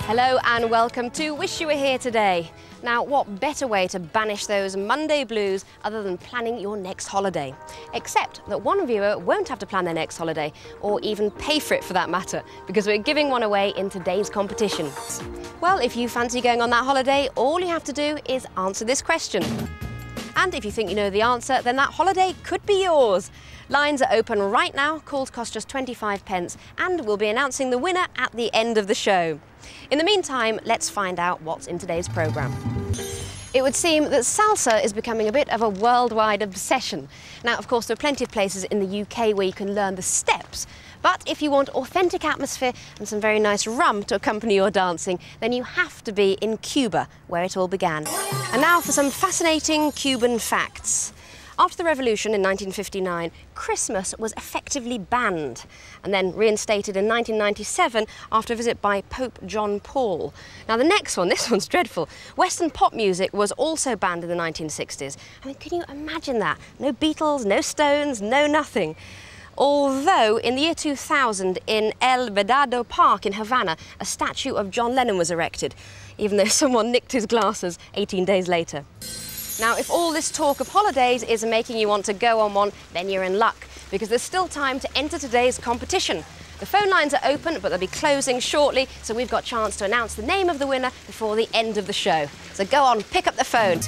Hello and welcome to Wish You Were Here Today. Now, what better way to banish those Monday blues other than planning your next holiday? Except that one viewer won't have to plan their next holiday, or even pay for it for that matter, because we're giving one away in today's competition. Well, if you fancy going on that holiday, all you have to do is answer this question. And if you think you know the answer, then that holiday could be yours. Lines are open right now, calls cost just 25p, and we'll be announcing the winner at the end of the show. In the meantime, let's find out what's in today's programme. It would seem that salsa is becoming a bit of a worldwide obsession. Now, of course, there are plenty of places in the UK where you can learn the steps, but if you want authentic atmosphere and some very nice rum to accompany your dancing, then you have to be in Cuba, where it all began. And now for some fascinating Cuban facts. After the revolution in 1959, Christmas was effectively banned and then reinstated in 1997 after a visit by Pope John Paul. Now the next one, this one's dreadful. Western pop music was also banned in the 1960s. I mean, can you imagine that? No Beatles, no Stones, no nothing. Although in the year 2000 in El Vedado Park in Havana, a statue of John Lennon was erected, even though someone nicked his glasses 18 days later. Now, if all this talk of holidays is making you want to go on one, then you're in luck, because there's still time to enter today's competition. The phone lines are open, but they'll be closing shortly, so we've got a chance to announce the name of the winner before the end of the show. So go on, pick up the phone.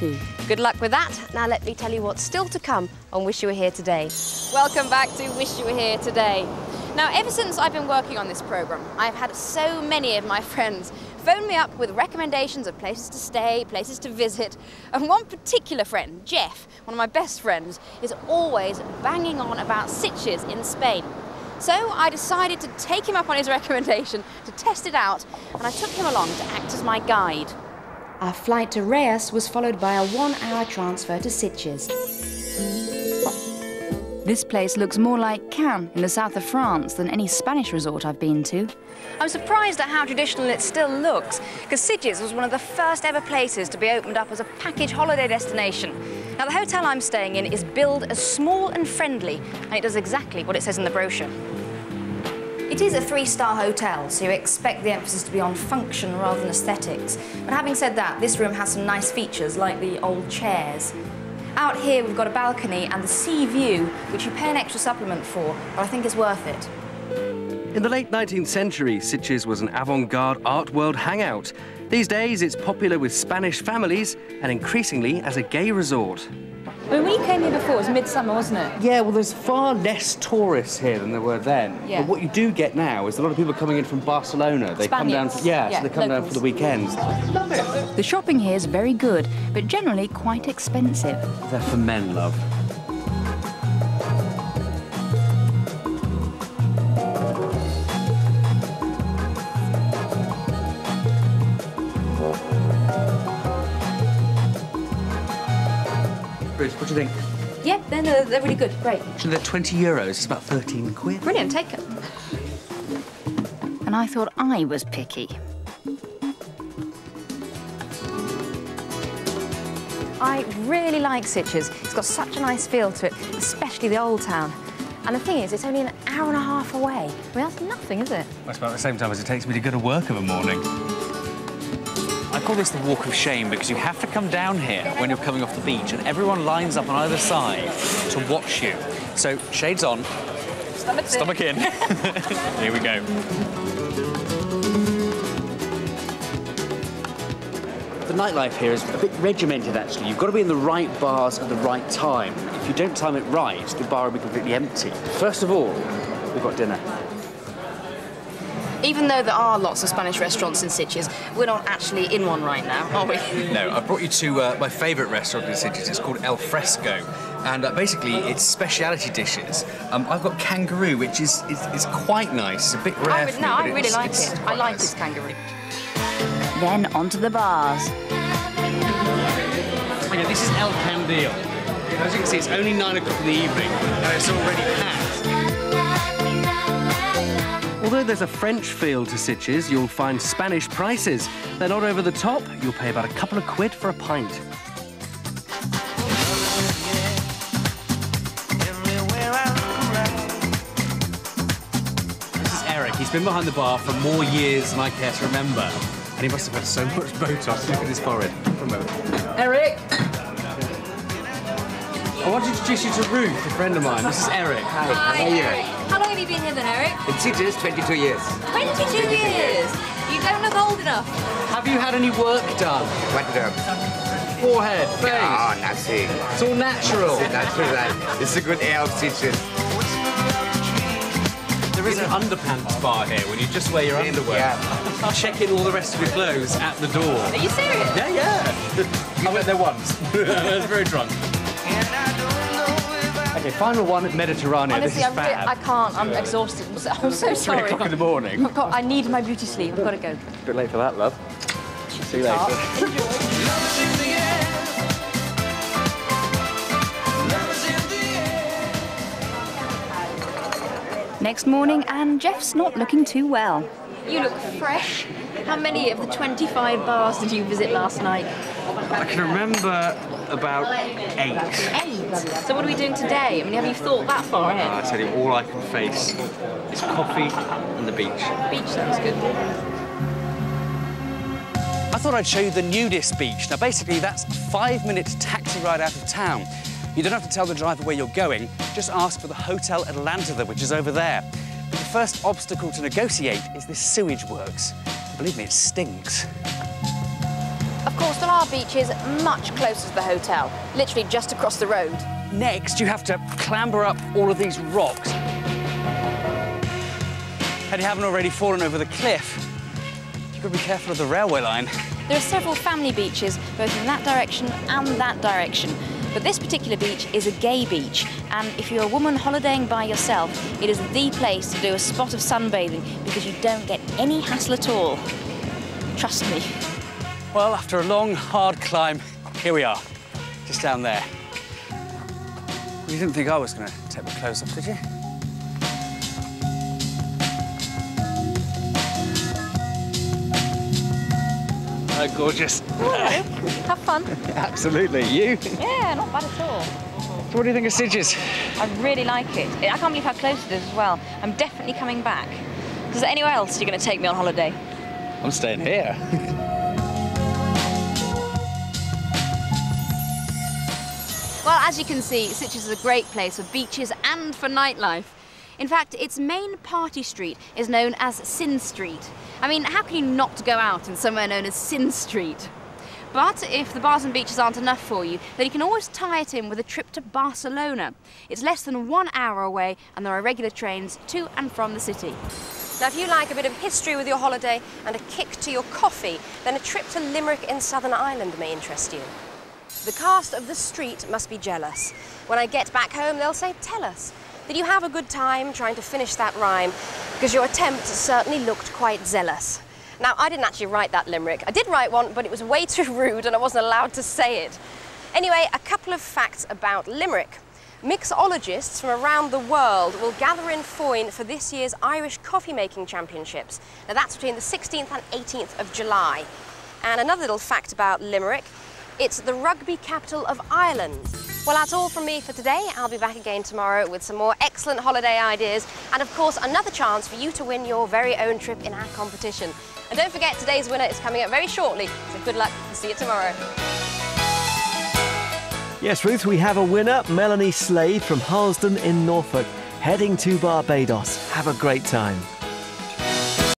Good luck with that. Now let me tell you what's still to come on Wish You Were Here Today. Welcome back to Wish You Were Here Today. Now, ever since I've been working on this programme, I've had so many of my friends phone me up with recommendations of places to stay, places to visit, and one particular friend, Jeff, one of my best friends, is always banging on about Sitges in Spain. So I decided to take him up on his recommendation to test it out, and I took him along to act as my guide. Our flight to Reyes was followed by a 1-hour transfer to Sitges. This place looks more like Cannes in the south of France than any Spanish resort I've been to. I'm surprised at how traditional it still looks, because Sitges was one of the first ever places to be opened up as a package holiday destination. Now, the hotel I'm staying in is billed as small and friendly, and it does exactly what it says in the brochure. It is a 3-star hotel, so you expect the emphasis to be on function rather than aesthetics. But having said that, this room has some nice features, like the old chairs. Out here, we've got a balcony and the sea view, which you pay an extra supplement for, but I think is worth it. In the late 19th century, Sitges was an avant-garde art world hangout. These days, it's popular with Spanish families and increasingly as a gay resort. I mean, when you came here before, it was midsummer, wasn't it? Yeah, well, there's far less tourists here than there were then. Yeah. But what you do get now is a lot of people coming in from Barcelona. They come down, so they come down for the weekends. Love it. The shopping here is very good, but generally quite expensive. They're for men, love. Bruce, what do you think? Yeah, they're really good. Great. So they're 20 euros. It's about 13 quid. Brilliant, take it. And I thought I was picky. I really like Sitges. It's got such a nice feel to it, especially the old town. And the thing is, it's only an hour and a half away. I mean, that's nothing, is it? That's about the same time as it takes me to go to work of a morning. I call this the walk of shame because you have to come down here when you're coming off the beach and everyone lines up on either side to watch you. So, shades on, stomach in. Here we go. The nightlife here is a bit regimented, actually. You've got to be in the right bars at the right time. If you don't time it right, the bar will be completely empty. First of all, we've got dinner. Even though there are lots of Spanish restaurants in Sitges, we're not actually in one right now, are we? No, I brought you to my favourite restaurant in Sitges. It's called El Fresco, and basically it's speciality dishes. I've got kangaroo, which is quite nice. It's a bit rare for me, I really like it. I like nice. this kangaroo. Then onto the bars. Okay, this is El Candil. As you can see, it's only 9 o'clock in the evening, and it's already packed. Although there's a French feel to Sitges, you'll find Spanish prices. They're not over the top. You'll pay about a couple of quid for a pint. This is Eric. He's been behind the bar for more years than I care to remember. And he must have had so much Botox. Look at his forehead. For a moment. Eric! I want to introduce you to Ruth, a friend of mine. This is Eric. Hi, how are you? How long have you been here then, Eric? In Sitges, 22 years. 22 years? You don't look old enough. Have you had any work done? What Forehead, face? Oh, nothing. It's all natural. Natural. It's a good air of Sitges. There is an underpants bar here when you just wear your underwear. Yeah. I'll check in all the rest of your clothes at the door. Are you serious? Yeah, yeah. I went there once. I was very drunk. Okay, final one at Mediterranean. Honestly, this is fab. I can't. I'm exhausted. I'm so sorry. 3 o'clock in the morning. I need my beauty sleep. I've got to go. A bit late for that, love. See you later. Next morning, and Jeff's not looking too well. You look fresh. How many of the 25 bars did you visit last night? I can remember about 8. 8? So what are we doing today? I mean, have you thought that far ahead? I tell you, all I can face is coffee and the beach. Beach sounds good. I thought I'd show you the nudist beach. Now, basically, that's a 5-minute taxi ride out of town. You don't have to tell the driver where you're going, just ask for the Hotel Atlanta, which is over there. But the first obstacle to negotiate is this sewage works. Believe me, it stinks. Of course, there are beaches much closer to the hotel, literally just across the road. Next, you have to clamber up all of these rocks. And you haven't already fallen over the cliff, you've got to be careful of the railway line. There are several family beaches, both in that direction and that direction. But this particular beach is a gay beach, and if you're a woman holidaying by yourself, it is the place to do a spot of sunbathing because you don't get any hassle at all. Trust me. Well, after a long, hard climb, here we are, just down there. You didn't think I was going to take my clothes off, did you? Oh, gorgeous. Have fun. Absolutely. You? Yeah, not bad at all. So what do you think of Sitges? I really like it. I can't believe how close it is as well. I'm definitely coming back. Is there anywhere else you're going to take me on holiday? I'm staying here. Well, as you can see, Sitges is a great place for beaches and for nightlife. In fact, its main party street is known as Sin Street. I mean, how can you not go out in somewhere known as Sin Street? But if the bars and beaches aren't enough for you, then you can always tie it in with a trip to Barcelona. It's less than 1 hour away, and there are regular trains to and from the city. Now, if you like a bit of history with your holiday and a kick to your coffee, then a trip to Limerick in Southern Ireland may interest you. The cast of The Street must be jealous. When I get back home, they'll say, "Tell us, did you have a good time trying to finish that rhyme? Because your attempt certainly looked quite zealous." Now, I didn't actually write that limerick. I did write one, but it was way too rude and I wasn't allowed to say it. Anyway, a couple of facts about Limerick. Mixologists from around the world will gather in Foyne for this year's Irish Coffee Making Championships. Now, that's between the 16th and 18th of July. And another little fact about Limerick, it's the rugby capital of Ireland. Well, that's all from me for today. I'll be back again tomorrow with some more excellent holiday ideas and, of course, another chance for you to win your very own trip in our competition. And don't forget, today's winner is coming up very shortly, so good luck. See you tomorrow. Yes, Ruth, we have a winner, Melanie Slade from Harlesden in Norfolk, heading to Barbados. Have a great time.